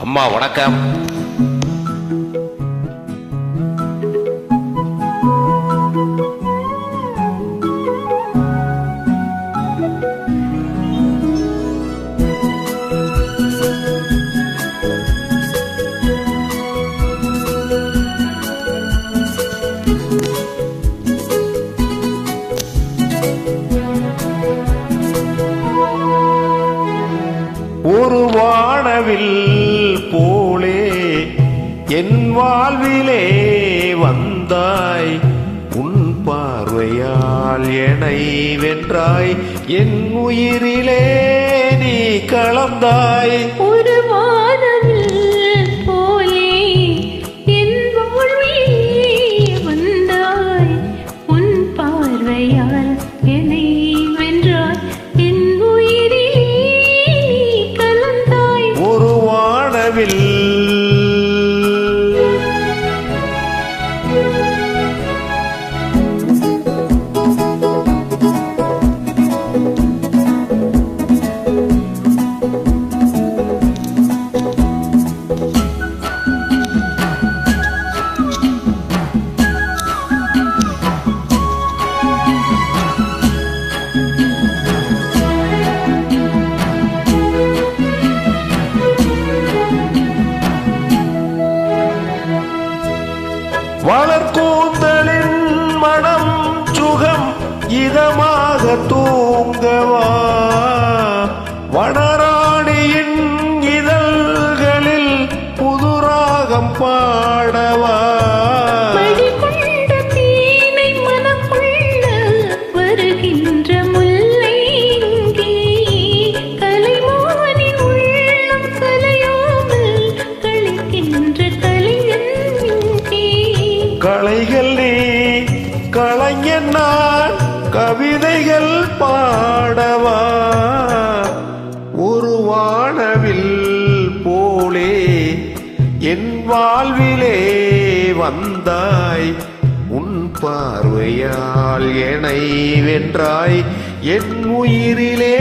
அம்மா வணக்கம். ஒரு வானவில் போலே என் வாழ்விலே வந்தாய், உன் பார்வையால் என்னை வென்றாய், என் உயிரிலே நீ கலந்தாய். ஒரு வானவில் போலே என் வாழ்விலே வந்தாய், உன் பார்வையால் என்னை வென்றாய், என் உயிரிலே ஒரு வானவில் வளர்கூந்தலின் மனம் சுகம் இதமாக தூங்கவா, வனராணியின் இதழ்களில் புதுராகம் பாடவா, வருகின்ற முல்லை இங்கே கலைமானின் உள்ளம் கலையாமல் கலைக்கின்ற கலைஞன் இங்கே. கலைகள் நீ கலைஞன் நான் கவிதைகள் பாடவா, ஒரு வானவில் போலே என் வாழ்விலே வந்தாய், உன் பார்வையால் என்னை வென்றாய், என் உயிரிலே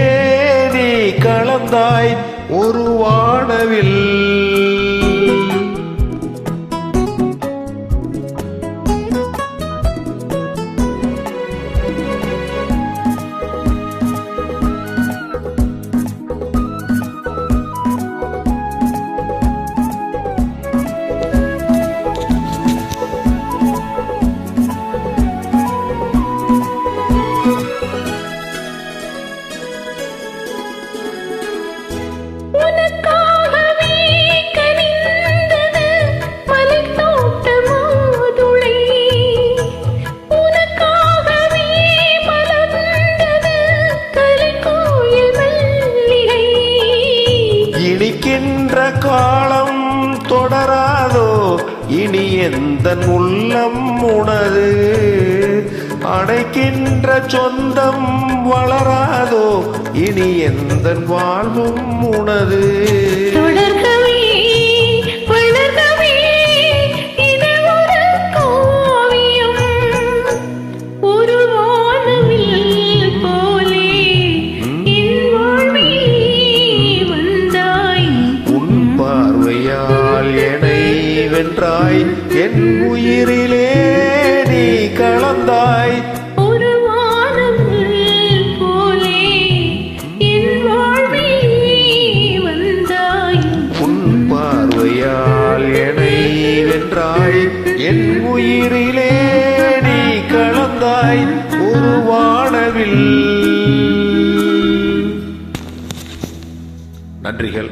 நீ கலந்தாய். ஒரு வானவில் உனக்காகவே கனிந்தது மலைத்தோட்ட மாதுளை, உனக்காகவே மலர்ந்தது கலைக்கோயில் மல்லிகை. இனிக்கின்ற காலம் தொடராதோ, இனி எந்தன் உள்ளம் உணரு, அடைக்கின்ற சொந்தம் வளராதோ, இனி எந்தன் வாழ்வும் உணரு. தொடர்கவே வளர்கவே இது ஒரு காவியம், ஒரு வானவில் போலே என் வாழ்வில் வந்தாய், உன் பார்வையால் என்னை வென்றாய், என் உயிரிலே நீ கலந்தாய். ஒரு வானவில் போலே என் வாழ்வில் வந்தாய், உன் பார்வையால் என்னை வென்றாய், என் உயிரிலே நீ கலந்தாய். ஒரு வானவில். நன்றிகள்.